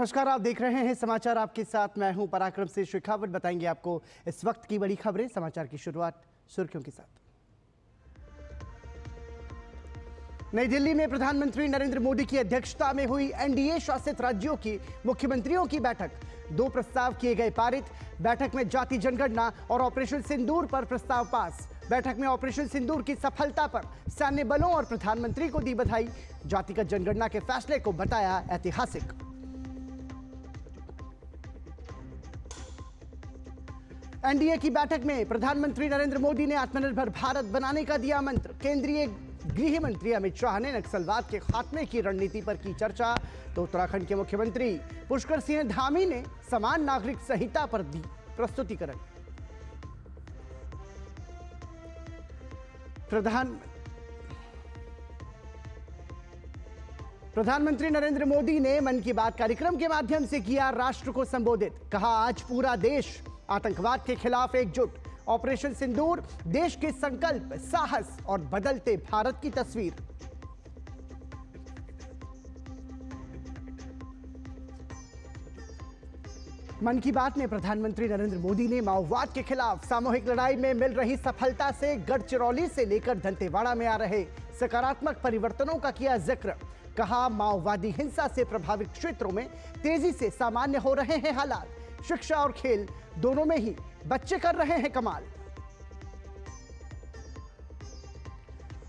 नमस्कार, आप देख रहे हैं समाचार आपके साथ। मैं हूं पराक्रम से शेखावत। बताएंगे आपको इस वक्त की बड़ी खबरें। समाचार की शुरुआत सुर्खियों के साथ। नई दिल्ली में प्रधानमंत्री नरेंद्र मोदी की अध्यक्षता में हुई एनडीए शासित राज्यों की मुख्यमंत्रियों की बैठक। 2 प्रस्ताव किए गए पारित। बैठक में जाति जनगणना और ऑपरेशन सिंदूर पर प्रस्ताव पास। बैठक में ऑपरेशन सिंदूर की सफलता पर सैन्य बलों और प्रधानमंत्री को दी बधाई। जातिगत जनगणना के फैसले को बताया ऐतिहासिक। एनडीए की बैठक में प्रधानमंत्री नरेंद्र मोदी ने आत्मनिर्भर भारत बनाने का दिया मंत्र। केंद्रीय गृह मंत्री अमित शाह ने नक्सलवाद के खात्मे की रणनीति पर की चर्चा। तो उत्तराखंड के मुख्यमंत्री पुष्कर सिंह धामी ने समान नागरिक संहिता पर दी प्रस्तुतिकरण। प्रधानमंत्री नरेंद्र मोदी ने मन की बात कार्यक्रम के माध्यम से किया राष्ट्र को संबोधित। कहा, आज पूरा देश आतंकवाद के खिलाफ एकजुट। ऑपरेशन सिंदूर देश के संकल्प, साहस और बदलते भारत की तस्वीर। मन की बात में प्रधानमंत्री नरेंद्र मोदी ने माओवाद के खिलाफ सामूहिक लड़ाई में मिल रही सफलता से गढ़चिरौली से लेकर दंतेवाड़ा में आ रहे सकारात्मक परिवर्तनों का किया जिक्र। कहा, माओवादी हिंसा से प्रभावित क्षेत्रों में तेजी से सामान्य हो रहे हैं हालात। शिक्षा और खेल दोनों में ही बच्चे कर रहे हैं कमाल।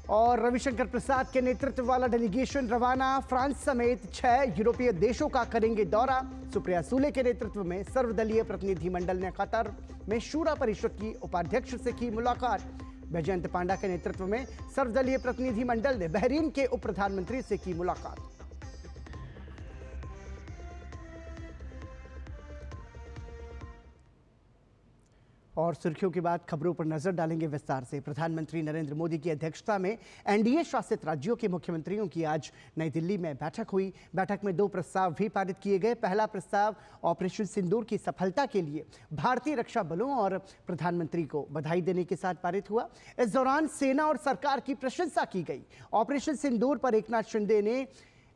और रविशंकर प्रसाद के नेतृत्व वाला डेलीगेशन रवाना। फ्रांस समेत 6 यूरोपीय देशों का करेंगे दौरा। सुप्रिया सूले के नेतृत्व में सर्वदलीय प्रतिनिधिमंडल ने कतर में शूरा परिषद की उपाध्यक्ष से की मुलाकात। वैजयंत पांडा के नेतृत्व में सर्वदलीय प्रतिनिधिमंडल ने बहरीन के उप प्रधानमंत्री से की मुलाकात। और सुर्खियों के बाद खबरों पर नजर डालेंगे विस्तार से। प्रधानमंत्री नरेंद्र मोदी की अध्यक्षता में एनडीए शासित राज्यों के मुख्यमंत्रियों की आज नई दिल्ली में बैठक हुई। बैठक में 2 प्रस्ताव भी पारित किए गए। पहला प्रस्ताव ऑपरेशन सिंदूर की सफलता के लिए भारतीय रक्षा बलों और प्रधानमंत्री को बधाई देने के साथ पारित हुआ। इस दौरान सेना और सरकार की प्रशंसा की गई। ऑपरेशन सिंदूर पर एकनाथ शिंदे ने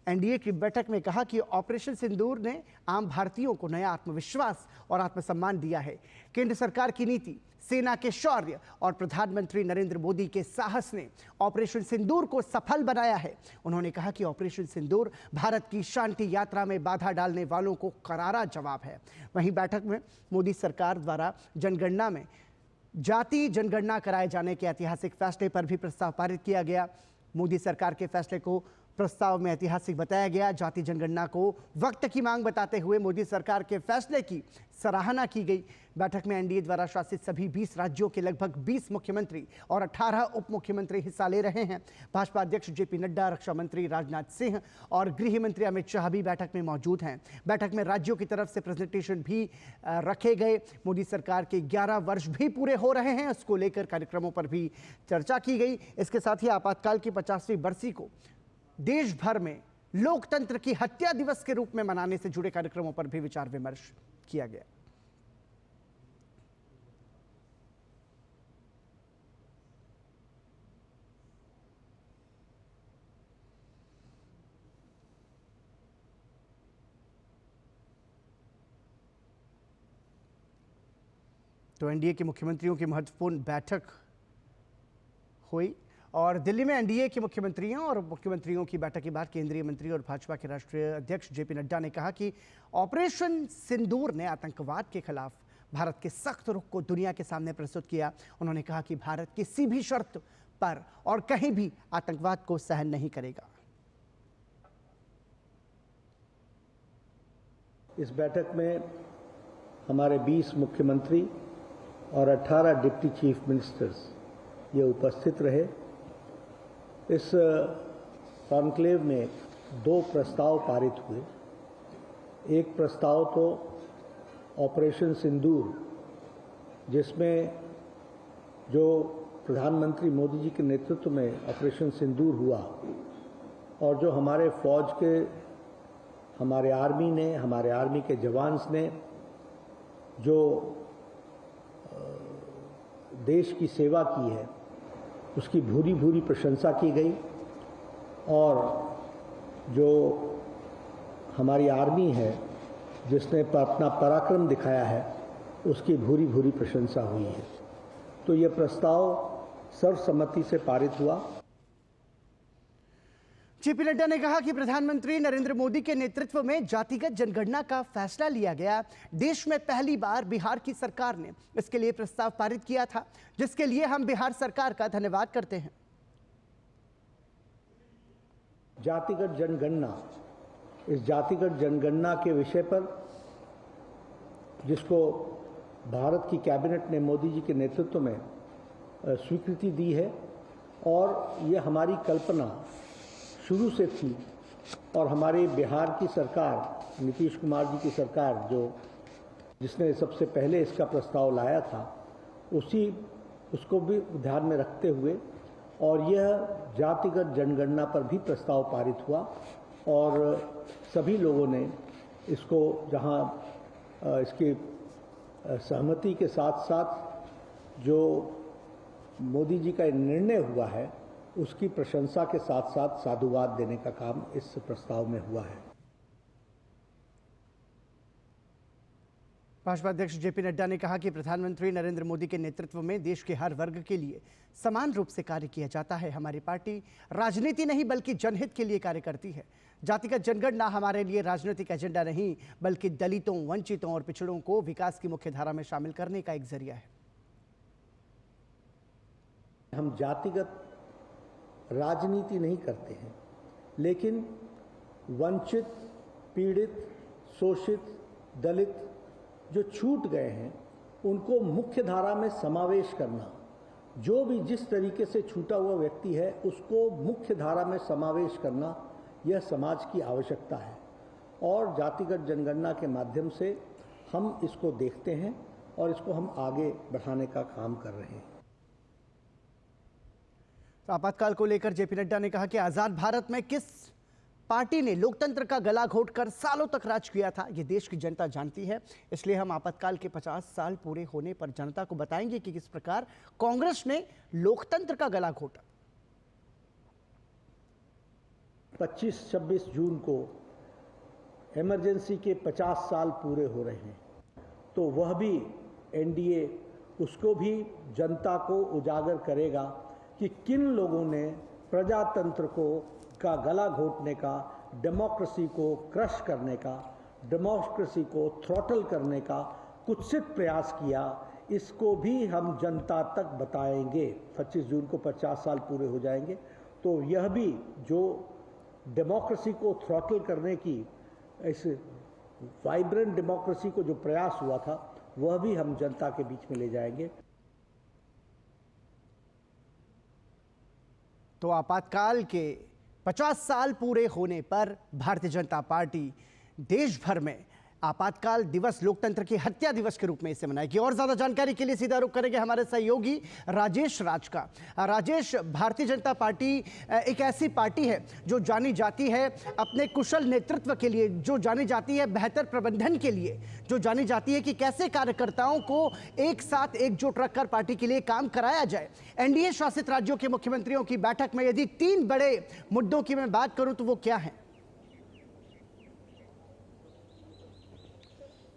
एनडीए की बैठक में कहा कि ऑपरेशन सिंदूर ने आम भारतीयों को नया आत्मविश्वास और आत्मसम्मान दिया है। केंद्र सरकार की नीति, सेना के शौर्य और प्रधानमंत्री नरेंद्र मोदी के साहस ने ऑपरेशन सिंदूर को सफल बनाया है। उन्होंने कहा कि ऑपरेशन सिंदूर भारत की शांति यात्रा में बाधा डालने वालों को करारा जवाब है। वहीं बैठक में मोदी सरकार द्वारा जनगणना में जाति जनगणना कराए जाने के ऐतिहासिक फैसले पर भी प्रस्ताव पारित किया गया। मोदी सरकार के फैसले को प्रस्ताव में ऐतिहासिक बताया गया। जाति जनगणना को वक्त की मांग बताते हुए मोदी सरकार के फैसले की सराहना की गई। बैठक में एनडीए द्वारा शासित सभी 20 राज्यों के लगभग 20 मुख्यमंत्री और 18 उप मुख्यमंत्री हिस्सा ले रहे हैं। भाजपा अध्यक्ष जेपी नड्डा, रक्षा मंत्री राजनाथ सिंह और गृह मंत्री अमित शाह भी बैठक में मौजूद हैं। बैठक में राज्यों की तरफ से प्रेजेंटेशन भी रखे गए। मोदी सरकार के 11 वर्ष भी पूरे हो रहे हैं, उसको लेकर कार्यक्रमों पर भी चर्चा की गई। इसके साथ ही आपातकाल की 50वीं बरसी को देश भर में लोकतंत्र की हत्या दिवस के रूप में मनाने से जुड़े कार्यक्रमों पर भी विचार विमर्श किया गया। तो एनडीए के मुख्यमंत्रियों की महत्वपूर्ण बैठक हुई और दिल्ली में एनडीए के मुख्यमंत्रियों की बैठक के बाद केंद्रीय मंत्री और भाजपा के राष्ट्रीय अध्यक्ष जेपी नड्डा ने कहा कि ऑपरेशन सिंदूर ने आतंकवाद के खिलाफ भारत के सख्त रुख को दुनिया के सामने प्रस्तुत किया। उन्होंने कहा कि भारत किसी भी शर्त पर और कहीं भी आतंकवाद को सहन नहीं करेगा। इस बैठक में हमारे 20 मुख्यमंत्री और 18 डिप्टी चीफ मिनिस्टर्स ये उपस्थित रहे। इस कॉन्क्लेव में 2 प्रस्ताव पारित हुए। एक प्रस्ताव तो ऑपरेशन सिंदूर, जिसमें जो प्रधानमंत्री मोदी जी के नेतृत्व में ऑपरेशन सिंदूर हुआ और जो हमारे फौज के, हमारे आर्मी के जवान्स ने जो देश की सेवा की है उसकी भूरी भूरी प्रशंसा की गई। और जो हमारी आर्मी है जिसने अपना पराक्रम दिखाया है, उसकी भूरी भूरी प्रशंसा हुई है। तो यह प्रस्ताव सर्वसम्मति से पारित हुआ। जेपी नड्डा ने कहा कि प्रधानमंत्री नरेंद्र मोदी के नेतृत्व में जातिगत जनगणना का फैसला लिया गया। देश में पहली बार बिहार की सरकार ने इसके लिए प्रस्ताव पारित किया था, जिसके लिए हम बिहार सरकार का धन्यवाद करते हैं। जातिगत जनगणना, इस जातिगत जनगणना के विषय पर जिसको भारत की कैबिनेट ने मोदी जी के नेतृत्व में स्वीकृति दी है, और ये हमारी कल्पना शुरू से थी, और हमारे बिहार की सरकार, नीतीश कुमार जी की सरकार जिसने सबसे पहले इसका प्रस्ताव लाया था, उसको भी ध्यान में रखते हुए और यह जातिगत जनगणना पर भी प्रस्ताव पारित हुआ। और सभी लोगों ने इसको, जहां इसकी सहमति के साथ साथ जो मोदी जी का निर्णय हुआ है, उसकी प्रशंसा के साथ साथ साधुवाद देने का काम इस प्रस्ताव में हुआ है। भाजपा अध्यक्ष जेपी नड्डा ने कहा कि प्रधानमंत्री नरेंद्र मोदी के नेतृत्व में देश के हर वर्ग के लिए समान रूप से कार्य किया जाता है। हमारी पार्टी राजनीति नहीं बल्कि जनहित के लिए कार्य करती है। जातिगत जनगणना हमारे लिए राजनीतिक एजेंडा नहीं बल्कि दलितों, वंचितों और पिछड़ों को विकास की मुख्य धारा में शामिल करने का एक जरिया है। हम जातिगत राजनीति नहीं करते हैं, लेकिन वंचित, पीड़ित, शोषित, दलित जो छूट गए हैं, उनको मुख्य धारा में समावेश करना, जो भी जिस तरीके से छूटा हुआ व्यक्ति है उसको मुख्य धारा में समावेश करना, यह समाज की आवश्यकता है। और जातिगत जनगणना के माध्यम से हम इसको देखते हैं और इसको हम आगे बढ़ाने का काम कर रहे हैं। आपातकाल को लेकर जेपी नड्डा ने कहा कि आजाद भारत में किस पार्टी ने लोकतंत्र का गला घोटकर सालों तक राज किया था, ये देश की जनता जानती है। इसलिए हम आपातकाल के 50 साल पूरे होने पर जनता को बताएंगे कि किस प्रकार कांग्रेस ने लोकतंत्र का गला घोटा। 25-26 जून को इमरजेंसी के 50 साल पूरे हो रहे हैं, तो वह भी एनडीए उसको भी जनता को उजागर करेगा कि किन लोगों ने प्रजातंत्र का गला घोटने का, डेमोक्रेसी को क्रश करने का, डेमोक्रेसी को थ्रॉटल करने का कुत्सित प्रयास किया। इसको भी हम जनता तक बताएंगे। 25 जून को 50 साल पूरे हो जाएंगे, तो यह भी जो डेमोक्रेसी को थ्रॉटल करने की, इस वाइब्रेंट डेमोक्रेसी को जो प्रयास हुआ था, वह भी हम जनता के बीच में ले जाएंगे। तो आपातकाल के 50 साल पूरे होने पर भारतीय जनता पार्टी देश भर में आपातकाल दिवस लोकतंत्र की हत्या दिवस के रूप में इसे मनाएगी। और ज्यादा जानकारी के लिए सीधा रुख करेंगे हमारे सहयोगी राजेश राज का। राजेश, भारतीय जनता पार्टी एक ऐसी पार्टी है जो जानी जाती है अपने कुशल नेतृत्व के लिए, जो जानी जाती है बेहतर प्रबंधन के लिए, जो जानी जाती है कि कैसे कार्यकर्ताओं को एक साथ एकजुट रखकर पार्टी के लिए काम कराया जाए। एनडीए शासित राज्यों के मुख्यमंत्रियों की बैठक में यदि 3 बड़े मुद्दों की मैं बात करूं तो वो क्या है?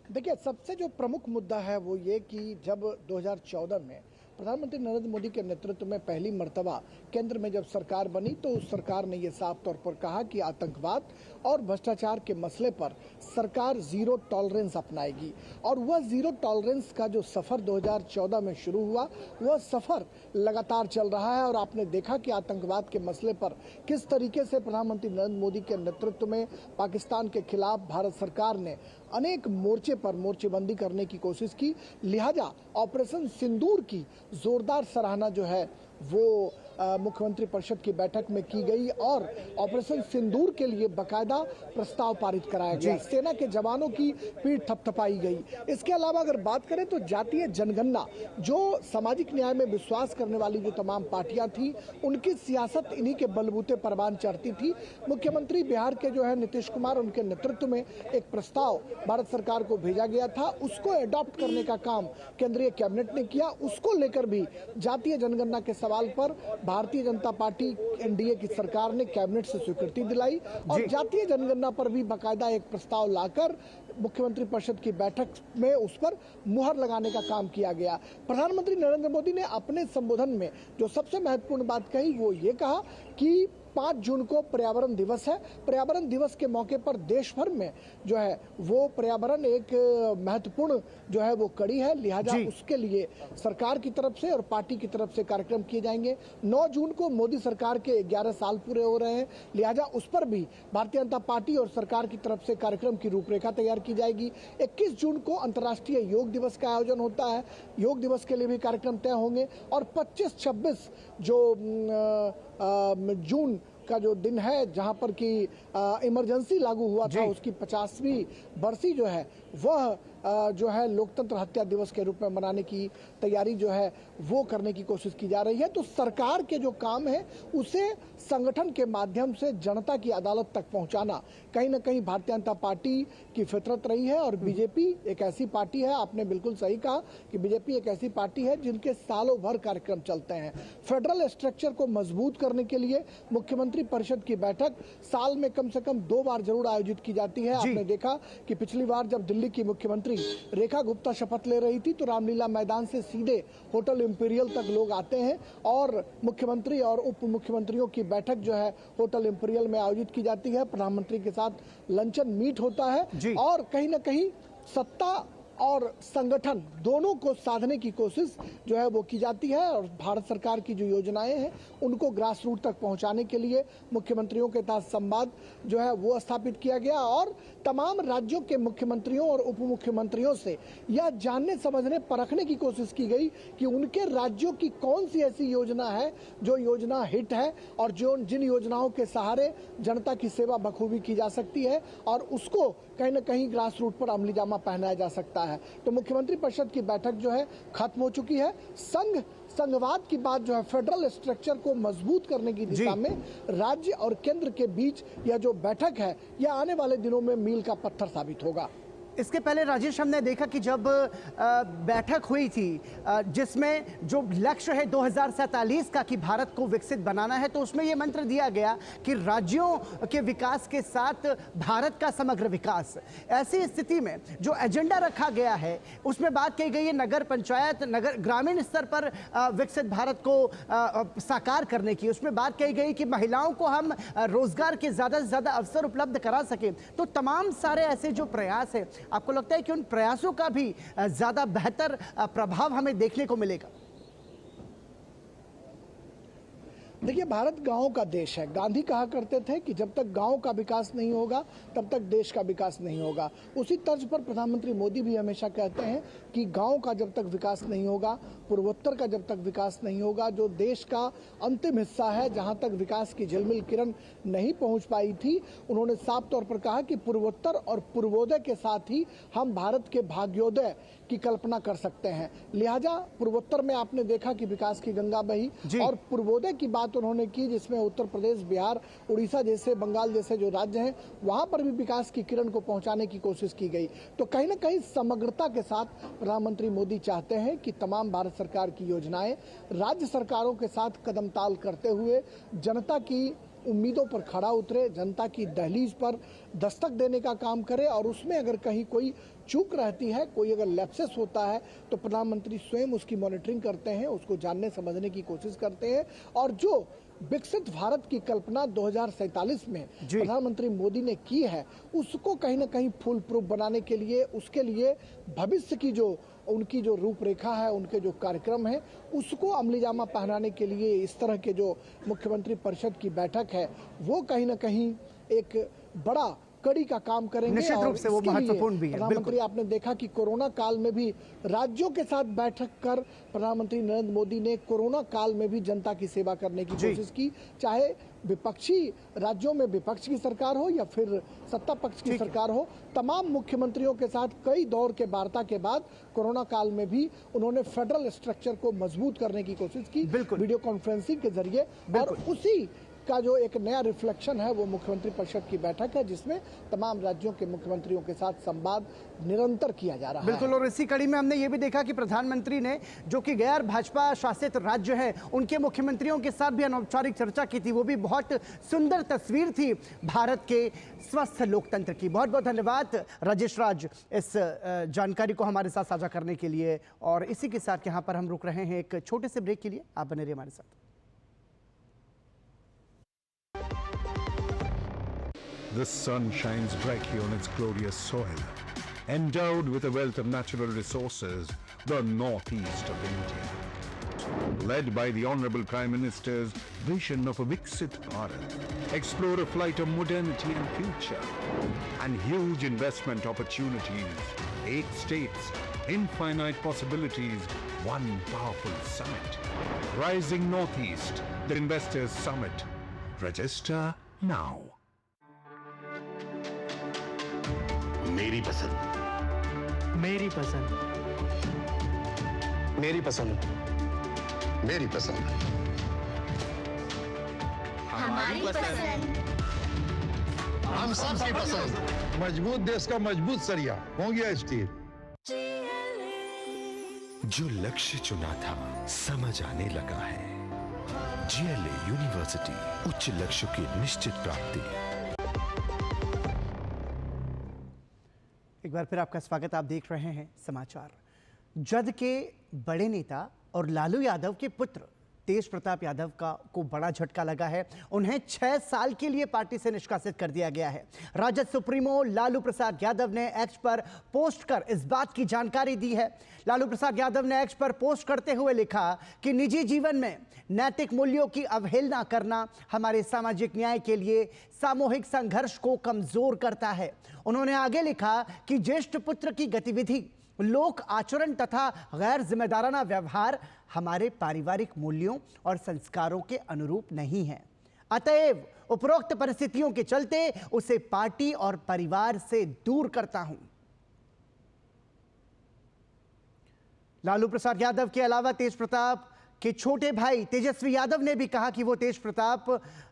देखिए, सबसे जो प्रमुख मुद्दा है वो ये कि जब 2014 में प्रधानमंत्री नरेंद्र मोदी के नेतृत्व में पहली मर्तबा केंद्र में जब सरकार बनी, तो उस सरकार ने ये साफ तौर पर कहा कि आतंकवाद और भ्रष्टाचार के मसले पर सरकार जीरो टॉलरेंस अपनाएगी। और वह जीरो टॉलरेंस का जो सफ़र 2014 में शुरू हुआ, वह सफ़र लगातार चल रहा है। और आपने देखा कि आतंकवाद के मसले पर किस तरीके से प्रधानमंत्री नरेंद्र मोदी के नेतृत्व में पाकिस्तान के खिलाफ भारत सरकार ने अनेक मोर्चे पर मोर्चेबंदी करने की कोशिश की। लिहाजा ऑपरेशन सिंदूर की जोरदार सराहना जो है वो मुख्यमंत्री परिषद की बैठक में की गई और ऑपरेशन सिंदूर के लिए बकायदा प्रस्ताव पारित कराया गया। सेना के जवानों की पीठ थपथपाई गई। इसके अलावा अगर बात करें तो जातीय जनगणना, जो सामाजिक न्याय में विश्वास करने वाली जो तमाम पार्टियां थी, उनकी सियासत इन्हीं के बलबूते परवान चढ़ती थी। मुख्यमंत्री बिहार के जो है नीतीश कुमार, उनके नेतृत्व में एक प्रस्ताव भारत सरकार को भेजा गया था। उसको एडॉप्ट करने का काम केंद्रीय कैबिनेट ने किया। उसको लेकर भी जातीय जनगणना के सवाल पर भारतीय जनता पार्टी एनडीए की सरकार ने कैबिनेट से स्वीकृति दिलाई और जातीय जनगणना पर भी बाकायदा एक प्रस्ताव लाकर मुख्यमंत्री परिषद की बैठक में उस पर मुहर लगाने का काम किया गया। प्रधानमंत्री नरेंद्र मोदी ने अपने संबोधन में जो सबसे महत्वपूर्ण बात कही वो ये कहा कि 5 जून को पर्यावरण दिवस है। पर्यावरण दिवस के मौके पर देश भर में जो है वो पर्यावरण एक महत्वपूर्ण जो है वो कड़ी है, लिहाजा उसके लिए सरकार की तरफ से और पार्टी की तरफ से कार्यक्रम किए जाएंगे। 9 जून को मोदी सरकार के 11 साल पूरे हो रहे हैं, लिहाजा उस पर भी भारतीय जनता पार्टी और सरकार की तरफ से कार्यक्रम की रूपरेखा तैयार की जाएगी। 21 जून को अंतर्राष्ट्रीय योग दिवस का आयोजन होता है, योग दिवस के लिए भी कार्यक्रम तय होंगे और 25-26 जो जून का जो दिन है जहां पर कि इमरजेंसी लागू हुआ था उसकी 50वीं बरसी जो है वह जो है लोकतंत्र हत्या दिवस के रूप में मनाने की तैयारी जो है वो करने की कोशिश की जा रही है। तो सरकार के जो काम है उसे संगठन के माध्यम से जनता की अदालत तक पहुंचाना कहीं ना कहीं भारतीय जनता पार्टी की फितरत रही है। और बीजेपी एक ऐसी पार्टी है, आपने बिल्कुल सही कहा कि बीजेपी एक ऐसी पार्टी है जिनके सालों भर कार्यक्रम चलते हैं। फेडरल स्ट्रक्चर को मजबूत करने के लिए मुख्यमंत्री परिषद की बैठक साल में कम से कम 2 बार जरूर आयोजित की जाती है। आपने देखा कि पिछली बार जब दिल्ली की मुख्यमंत्री रेखा गुप्ता शपथ ले रही थी तो रामलीला मैदान से सीधे होटल इंपीरियल तक लोग आते हैं और मुख्यमंत्री और उप मुख्यमंत्रियों की बैठक जो है होटल इंपीरियल में आयोजित की जाती है। प्रधानमंत्री के साथ लंचन मीट होता है और कहीं ना कहीं सत्ता और संगठन दोनों को साधने की कोशिश जो है वो की जाती है और भारत सरकार की जो योजनाएं हैं उनको ग्रास रूट तक पहुंचाने के लिए मुख्यमंत्रियों के साथ संवाद जो है वो स्थापित किया गया और तमाम राज्यों के मुख्यमंत्रियों और उप मुख्यमंत्रियों से यह जानने समझने परखने की कोशिश की गई कि उनके राज्यों की कौन सी ऐसी योजना है जो योजना हिट है और जो जिन योजनाओं के सहारे जनता की सेवा बखूबी की जा सकती है और उसको कहीं ना कहीं ग्रास रूट पर अमली जामा पहनाया जा सकता है। तो मुख्यमंत्री परिषद की बैठक जो है खत्म हो चुकी है। संघवाद की बात जो है फेडरल स्ट्रक्चर को मजबूत करने की दिशा में राज्य और केंद्र के बीच यह जो बैठक है यह आने वाले दिनों में मील का पत्थर साबित होगा। इसके पहले राजेश हमने देखा कि जब बैठक हुई थी जिसमें जो लक्ष्य है 2047 का कि भारत को विकसित बनाना है तो उसमें यह मंत्र दिया गया कि राज्यों के विकास के साथ भारत का समग्र विकास। ऐसी स्थिति में जो एजेंडा रखा गया है उसमें बात कही गई है नगर पंचायत नगर ग्रामीण स्तर पर विकसित भारत को साकार करने की। उसमें बात कही गई कि महिलाओं को हम रोजगार के ज़्यादा से ज़्यादा अवसर उपलब्ध करा सकें। तो तमाम सारे ऐसे जो प्रयास है आपको लगता है कि उन प्रयासों का भी ज्यादा बेहतर प्रभाव हमें देखने को मिलेगा? देखिए, भारत गांव का देश है। गांधी कहा करते थे कि जब तक गांव का विकास नहीं होगा तब तक देश का विकास नहीं होगा। उसी तर्ज पर प्रधानमंत्री मोदी भी हमेशा कहते हैं कि गांव का जब तक विकास नहीं होगा, पूर्वोत्तर का जब तक विकास नहीं होगा, जो देश का अंतिम हिस्सा है जहां तक विकास की झिलमिल किरण नहीं पहुंच पाई थी, उन्होंने साफ तौर पर कहा कि पूर्वोत्तर और पूर्वोदय के साथ ही हम भारत के भाग्योदय की कल्पना कर सकते हैं। लिहाजा पूर्वोत्तर में आपने देखा कि विकास की गंगा बही और पूर्वोदय की बात उन्होंने की जिसमें उत्तर प्रदेश, बिहार, उड़ीसा जैसे, बंगाल जैसे जो राज्य हैं वहां पर भी विकास की किरण को पहुंचाने की कोशिश की गई। तो कहीं ना कहीं समग्रता के साथ प्रधानमंत्री मोदी चाहते हैं कि तमाम भारत सरकार की योजनाएं राज्य सरकारों के साथ कदम ताल करते हुए जनता की उम्मीदों पर खड़ा उतरे, जनता की दहलीज पर दस्तक देने का काम करे और उसमें अगर कहीं कोई चूक रहती है, कोई अगर लैप्सेस होता है तो प्रधानमंत्री स्वयं उसकी मॉनिटरिंग करते हैं, उसको जानने समझने की कोशिश करते हैं और जो विकसित भारत की कल्पना 2047 में प्रधानमंत्री मोदी ने की है उसको कहीं ना कहीं फुल प्रूफ बनाने के लिए, उसके लिए भविष्य की जो उनकी जो रूपरेखा है, उनके जो कार्यक्रम है उसको अमली जामा पहनाने के लिए इस तरह के जो मुख्यमंत्री परिषद की बैठक है वो कहीं ना कहीं एक बड़ा कड़ी का काम करेंगे। निश्चित रूप से वो महत्वपूर्ण भी है। प्रधानमंत्री आपने देखा कि कोरोना काल में भी राज्यों के साथ बैठक कर प्रधानमंत्री नरेंद्र मोदी ने कोरोना काल में भी जनता की सेवा करने की कोशिश की, चाहे विपक्षी राज्यों में विपक्ष की सरकार हो या फिर सत्ता पक्ष की सरकार हो। तमाम मुख्यमंत्रियों के साथ कई दौर के वार्ता के बाद कोरोना काल में भी उन्होंने फेडरल स्ट्रक्चर को मजबूत करने की कोशिश की वीडियो कॉन्फ्रेंसिंग के जरिए और उसी का जो एक नया रिफ्लेक्शन है वो मुख्यमंत्री परिषद की बैठक है, जिसमें तमाम राज्यों के मुख्यमंत्रियों के साथ संवाद निरंतर किया जा रहा है। बिल्कुल, और इसी कड़ी में हमने ये भी देखा कि प्रधानमंत्री ने जो कि गैर भाजपा शासित राज्य है उनके मुख्यमंत्रियों के साथ भी अनौपचारिक चर्चा की थी। वो भी बहुत सुंदर तस्वीर थी भारत के स्वस्थ लोकतंत्र की। बहुत बहुत धन्यवाद राजेश राज इस जानकारी को हमारे साथ साझा करने के लिए। और इसी के साथ यहाँ पर हम रुक रहे हैं एक छोटे से ब्रेक के लिए। आप बने रहिए हमारे साथ। The sun shines brightly on its glorious soil, endowed with a wealth of natural resources, the northeast of India. Led by the Honorable Prime Minister's vision of a Viksit Bharat, explore a flight of modernity and future, and huge investment opportunities, 8 states, infinite possibilities, one powerful summit. Rising Northeast, the Investors Summit. Register now. मेरी पसंद, मेरी पसंद, मेरी पसंद, मेरी पसंद, हमारी पसंद, हम सबकी पसंद। मजबूत देश का मजबूत सरिया हो गया स्टील। जो लक्ष्य चुना था समझ आने लगा है। GLA यूनिवर्सिटी, उच्च लक्ष्य की निश्चित प्राप्ति। एक बार फिर आपका स्वागत। आप देख रहे हैं समाचार। जद के बड़े नेता और लालू यादव के पुत्र तेज प्रताप यादव को बड़ा झटका लगा है। उन्हें 6 साल के लिए पार्टी से निष्कासित कर दिया गया है। राजद सुप्रीमो लालू प्रसाद यादव ने एक्स पर पोस्ट कर इस बात की जानकारी दी है। लालू प्रसाद यादव ने एक्स पर पोस्ट करते हुए लिखा कि निजी जीवन में नैतिक मूल्यों की अवहेलना करना हमारे सामाजिक न्याय के लिए सामूहिक संघर्ष को कमजोर करता है। उन्होंने आगे लिखा कि ज्येष्ठ पुत्र की गतिविधि, लोक आचरण तथा गैर जिम्मेदाराना व्यवहार हमारे पारिवारिक मूल्यों और संस्कारों के अनुरूप नहीं है। अतएव उपरोक्त परिस्थितियों के चलते उसे पार्टी और परिवार से दूर करता हूं। लालू प्रसाद यादव के अलावा तेज प्रताप के छोटे भाई तेजस्वी यादव ने भी कहा कि वो तेज प्रताप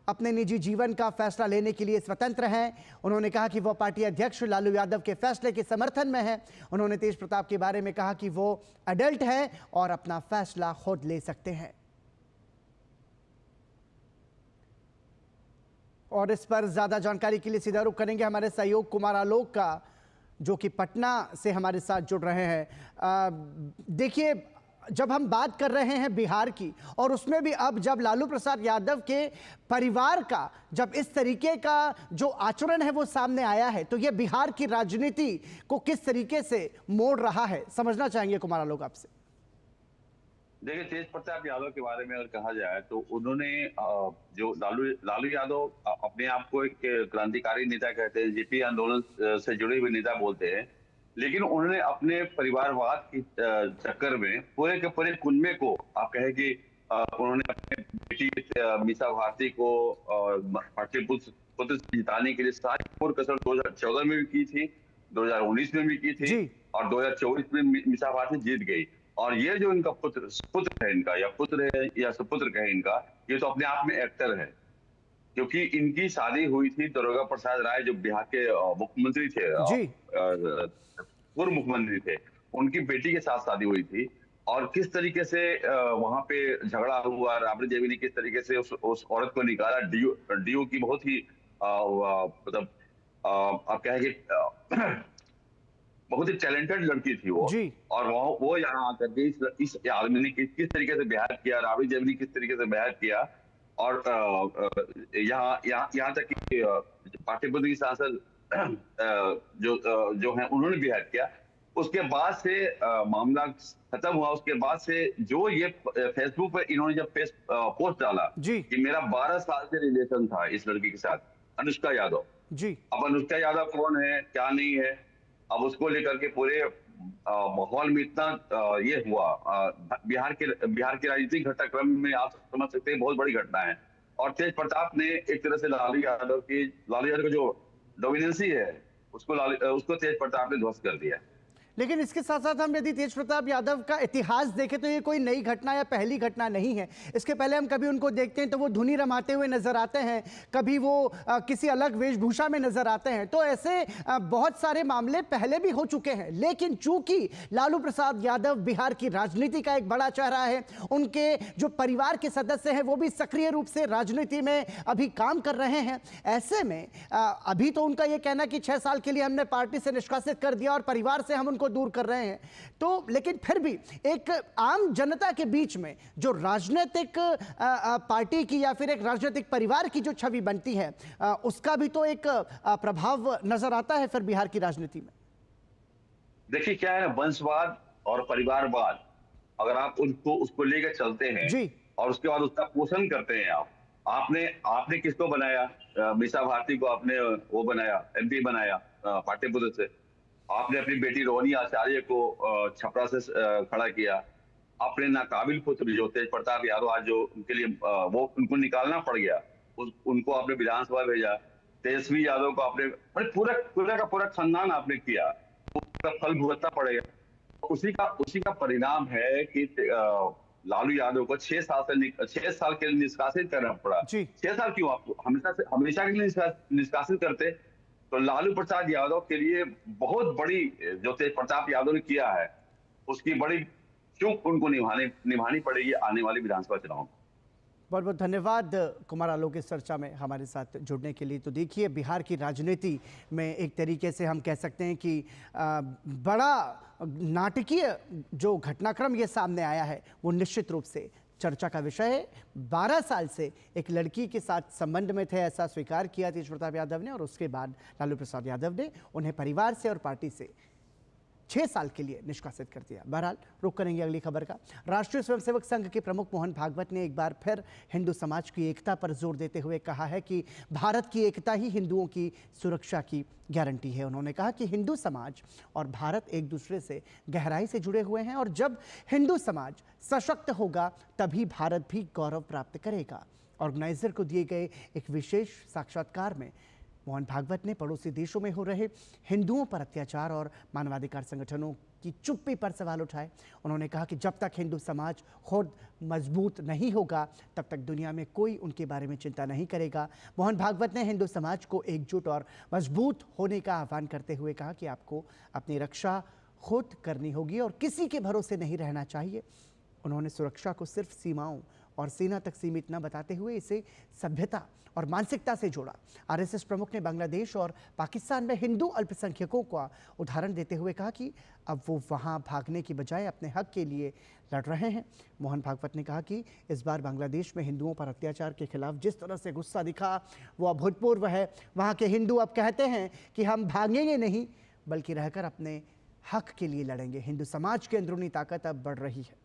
अपने निजी जीवन का फैसला लेने के लिए स्वतंत्र हैं। उन्होंने कहा कि वो पार्टी अध्यक्ष लालू यादव के फैसले के समर्थन में हैं। उन्होंने तेज प्रताप के बारे में कहा कि वो एडल्ट हैं और अपना फैसला खुद ले सकते हैं। और इस पर ज्यादा जानकारी के लिए सीधा रुख करेंगे हमारे सहयोग कुमार आलोक का, जो कि पटना से हमारे साथ जुड़ रहे हैं। देखिए, जब हम बात कर रहे हैं बिहार की, और उसमें भी अब जब लालू प्रसाद यादव के परिवार का जब इस तरीके का जो आचरण है वो सामने आया है, तो ये बिहार की राजनीति को किस तरीके से मोड़ रहा है, समझना चाहेंगे कुमार आलोक आपसे। देखिए, तेज प्रताप यादव के बारे में अगर कहा जाए तो उन्होंने जो लालू यादव अपने आप को एक क्रांतिकारी नेता कहते हैं, जेपी आंदोलन से जुड़े हुए नेता बोलते हैं, लेकिन उन्होंने अपने परिवारवाद के चक्कर में पूरे के पूरे कुनबे को, आप कहें कि उन्होंने अपने बेटी मीसा भारती को पाटलिपुत्र से जिताने के लिए सारी पूर्व कसर 2014 में भी की थी, 2019 में भी की थी, और 2024 में मीसा भारती जीत गई। और ये जो इनका पुत्र है इनका, या पुत्र है या सुपुत्र कहे इनका, ये तो अपने आप में एक्टर है, क्योंकि इनकी शादी हुई थी दारोगा प्रसाद राय, जो बिहार के मुख्यमंत्री थे, पूर्व मुख्यमंत्री थे, उनकी बेटी के साथ शादी हुई थी। और किस तरीके से वहां पे झगड़ा हुआ, राबड़ी देवी ने किस तरीके से उस औरत को निकाला। डीओ की बहुत ही मतलब आप कहेंगे बहुत ही टैलेंटेड लड़की थी वो, और वो यहाँ आकर के इस आदमी ने किस तरीके से बिहेव किया, राबड़ी देवी ने किस तरीके से बिहेव किया, और यहाँ तक कि पाटलिपुत्र की सांसद जो है उन्होंने बिहेव किया। उसके बाद से मामला खत्म हुआ। उसके बाद से जो ये फेसबुक पर इन्होंने जब पोस्ट डाला कि मेरा 12 साल से रिलेशन था इस लड़की के साथ, अनुष्का यादव जी। अब अनुष्का यादव कौन है, क्या नहीं है, अब उसको लेकर के पूरे माहौल में इतना ये हुआ। बिहार के राजनीतिक घटनाक्रम में आप समझ सकते हैं बहुत बड़ी घटना है। और तेज प्रताप ने एक तरह से लालू यादव की जो डोमिनेंसी है उसको तेज प्रताप ने ध्वस्त कर दिया। लेकिन इसके साथ साथ हम यदि तेज प्रताप यादव का इतिहास देखें तो ये कोई नई घटना या पहली घटना नहीं है। इसके पहले हम कभी उनको देखते हैं तो वो धुनी रमाते हुए नजर आते हैं, कभी वो किसी अलग वेशभूषा में नजर आते हैं। तो ऐसे बहुत सारे मामले पहले भी हो चुके हैं। लेकिन चूंकि लालू प्रसाद यादव बिहार की राजनीति का एक बड़ा चेहरा है, उनके जो परिवार के सदस्य हैं वो भी सक्रिय रूप से राजनीति में अभी काम कर रहे हैं। ऐसे में अभी तो उनका यह कहना कि 6 साल के लिए हमने पार्टी से निष्कासित कर दिया और परिवार से हम उनको दूर कर रहे हैं, तो लेकिन फिर भी एक आम जनता के बीच में जो राजनीतिक पार्टी की या फिर एक राजनीतिक परिवार की जो छवि बनती है, उसका भी तो एक प्रभाव नजर आता है फिर बिहार की राजनीति में। देखिए क्या है, वंशवाद और परिवारवाद अगर आप उसको लेकर चलते हैं जी, और उसके बाद उसका पोषण करते हैं, आपने किसको बनाया? मीसा भारती को आपने वो बनाया, MP बनाया पाटलिपुत्र से। आपने अपनी बेटी रोहिणी आचार्य को छपरा से खड़ा किया। अपने नाकाबिल पुत्र जो तेज प्रताप यादव आज जो उनके लिए वो उनको निकालना पड़ गया, उनको आपने विधानसभा भेजा। तेजस्वी यादव को आपने पूरा का पूरा खानदान आपने किया, उसका फल भुगतना पड़ेगा। उसी का परिणाम है कि लालू यादव को 6 साल के लिए निष्कासित करना पड़ा। 6 साल क्यों? आपको हमेशा के लिए निष्कासित करते तो लालू प्रसाद यादव के लिए बहुत बड़ी जो तेज प्रताप यादव ने किया है, उसकी बड़ी चूक उनको निभानी पड़ेगी आने वाली विधानसभा चुनाव में। बहुत बहुत धन्यवाद कुमार आलोक इस चर्चा में हमारे साथ जुड़ने के लिए। तो देखिए, बिहार की राजनीति में एक तरीके से हम कह सकते हैं कि बड़ा नाटकीय जो घटनाक्रम ये सामने आया है वो निश्चित रूप से चर्चा का विषय है। 12 साल से एक लड़की के साथ संबंध में थे, ऐसा स्वीकार किया तेज प्रताप यादव ने, और उसके बाद लालू प्रसाद यादव ने उन्हें परिवार से और पार्टी से 6 साल के लिए निष्कासित कर दिया। बहरहाल रुक करेंगे अगली खबर का। राष्ट्रीय स्वयंसेवक संघ के प्रमुख मोहन भागवत ने एक बार फिर हिंदू समाज की एकता पर जोर देते हुए कहा है कि भारत की एकता ही हिंदुओं की सुरक्षा की गारंटी है। उन्होंने कहा कि हिंदू समाज और भारत एक दूसरे से गहराई से जुड़े हुए हैं और जब हिंदू समाज सशक्त होगा तभी भारत भी गौरव प्राप्त करेगा। ऑर्गेनाइजर को दिए गए एक विशेष साक्षात्कार में मोहन भागवत ने पड़ोसी देशों में हो रहे हिंदुओं पर अत्याचार और मानवाधिकार संगठनों की चुप्पी पर सवाल उठाए। उन्होंने कहा कि जब तक हिंदू समाज खुद मजबूत नहीं होगा तब तक दुनिया में कोई उनके बारे में चिंता नहीं करेगा। मोहन भागवत ने हिंदू समाज को एकजुट और मजबूत होने का आह्वान करते हुए कहा कि आपको अपनी रक्षा खुद करनी होगी और किसी के भरोसे नहीं रहना चाहिए। उन्होंने सुरक्षा को सिर्फ सीमाओं और सेना तक सीमित न बताते हुए इसे सभ्यता और मानसिकता से जोड़ा। RSS प्रमुख ने बांग्लादेश और पाकिस्तान में हिंदू अल्पसंख्यकों का उदाहरण देते हुए कहा कि अब वो वहां भागने की बजाय अपने हक के लिए लड़ रहे हैं। मोहन भागवत ने कहा कि इस बार बांग्लादेश में हिंदुओं पर अत्याचार के खिलाफ जिस तरह से गुस्सा दिखा वो अभूतपूर्व है। वहाँ के हिंदू अब कहते हैं कि हम भागेंगे नहीं बल्कि रहकर अपने हक के लिए लड़ेंगे। हिंदू समाज की अंदरूनी ताकत अब बढ़ रही है।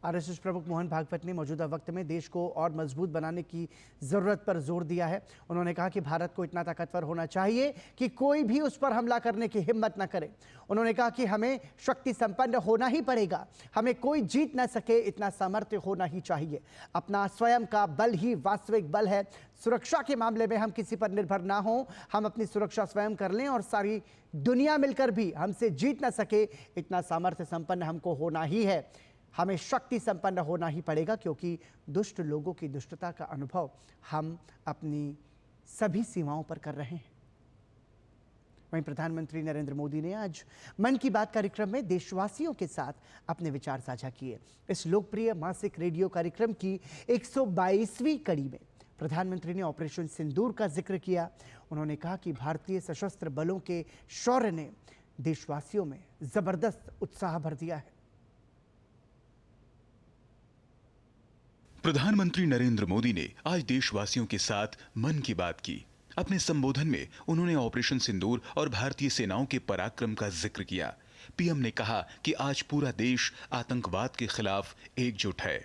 RSS प्रमुख मोहन भागवत ने मौजूदा वक्त में देश को और मजबूत बनाने की ज़रूरत पर जोर दिया है। उन्होंने कहा कि भारत को इतना ताकतवर होना चाहिए कि कोई भी उस पर हमला करने की हिम्मत न करे। उन्होंने कहा कि हमें शक्ति संपन्न होना ही पड़ेगा, हमें कोई जीत न सके इतना सामर्थ्य होना ही चाहिए। अपना स्वयं का बल ही वास्तविक बल है। सुरक्षा के मामले में हम किसी पर निर्भर ना हों, हम अपनी सुरक्षा स्वयं कर लें और सारी दुनिया मिलकर भी हमसे जीत न सके इतना सामर्थ्य संपन्न हमको होना ही है। हमें शक्ति संपन्न होना ही पड़ेगा क्योंकि दुष्ट लोगों की दुष्टता का अनुभव हम अपनी सभी सीमाओं पर कर रहे हैं। वहीं प्रधानमंत्री नरेंद्र मोदी ने आज मन की बात कार्यक्रम में देशवासियों के साथ अपने विचार साझा किए। इस लोकप्रिय मासिक रेडियो कार्यक्रम की 122वीं कड़ी में प्रधानमंत्री ने ऑपरेशन सिंदूर का जिक्र किया। उन्होंने कहा कि भारतीय सशस्त्र बलों के शौर्य ने देशवासियों में जबरदस्त उत्साह भर दिया है। प्रधानमंत्री नरेंद्र मोदी ने आज देशवासियों के साथ मन की बात की। अपने संबोधन में उन्होंने ऑपरेशन सिंदूर और भारतीय सेनाओं के पराक्रम का जिक्र किया। पीएम ने कहा कि आज पूरा देश आतंकवाद के खिलाफ एकजुट है।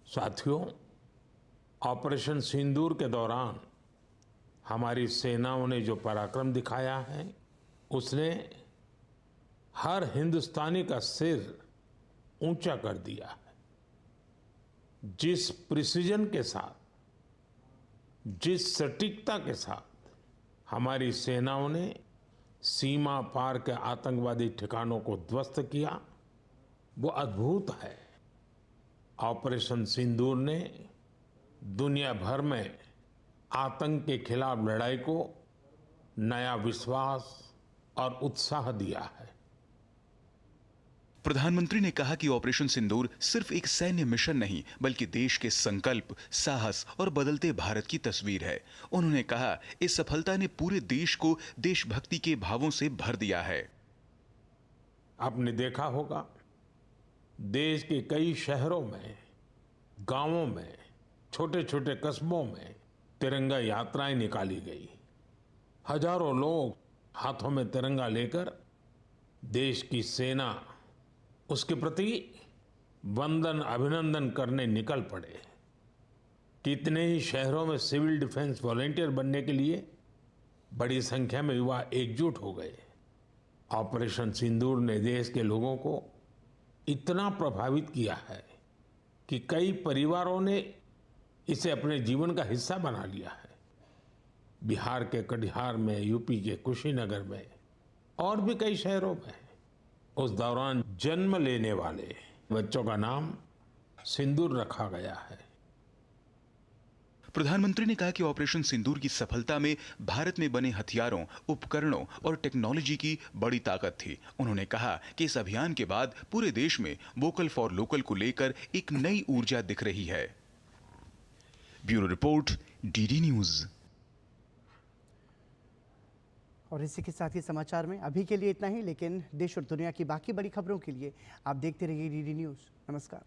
साथियों, ऑपरेशन सिंदूर के दौरान हमारी सेनाओं ने जो पराक्रम दिखाया है उसने हर हिंदुस्तानी का सिर ऊंचा कर दिया है। जिस प्रिसीजन के साथ, जिस सटीकता के साथ हमारी सेनाओं ने सीमा पार के आतंकवादी ठिकानों को ध्वस्त किया, वो अद्भुत है। ऑपरेशन सिंदूर ने दुनिया भर में आतंक के खिलाफ लड़ाई को नया विश्वास और उत्साह दिया है। प्रधानमंत्री ने कहा कि ऑपरेशन सिंदूर सिर्फ एक सैन्य मिशन नहीं, बल्कि देश के संकल्प, साहस और बदलते भारत की तस्वीर है। उन्होंने कहा, इस सफलता ने पूरे देश को देशभक्ति के भावों से भर दिया है। आपने देखा होगा, देश के कई शहरों में, गांवों में, छोटे छोटे कस्बों में तिरंगा यात्राएं निकाली गई। हजारों लोग हाथों में तिरंगा लेकर देश की सेना, उसके प्रति वंदन अभिनंदन करने निकल पड़े। कितने ही शहरों में सिविल डिफेंस वॉलंटियर बनने के लिए बड़ी संख्या में युवा एकजुट हो गए। ऑपरेशन सिंदूर ने देश के लोगों को इतना प्रभावित किया है कि कई परिवारों ने इसे अपने जीवन का हिस्सा बना लिया है। बिहार के कटिहार में, यूपी के कुशीनगर में और भी कई शहरों में उस दौरान जन्म लेने वाले बच्चों का नाम सिंदूर रखा गया है। प्रधानमंत्री ने कहा कि ऑपरेशन सिंदूर की सफलता में भारत में बने हथियारों, उपकरणों और टेक्नोलॉजी की बड़ी ताकत थी। उन्होंने कहा कि इस अभियान के बाद पूरे देश में वोकल फॉर लोकल को लेकर एक नई ऊर्जा दिख रही है। Bureau report, DD news. और इसी के साथ ही समाचार में अभी के लिए इतना ही, लेकिन देश और दुनिया की बाकी बड़ी खबरों के लिए आप देखते रहिए डीडी न्यूज। नमस्कार।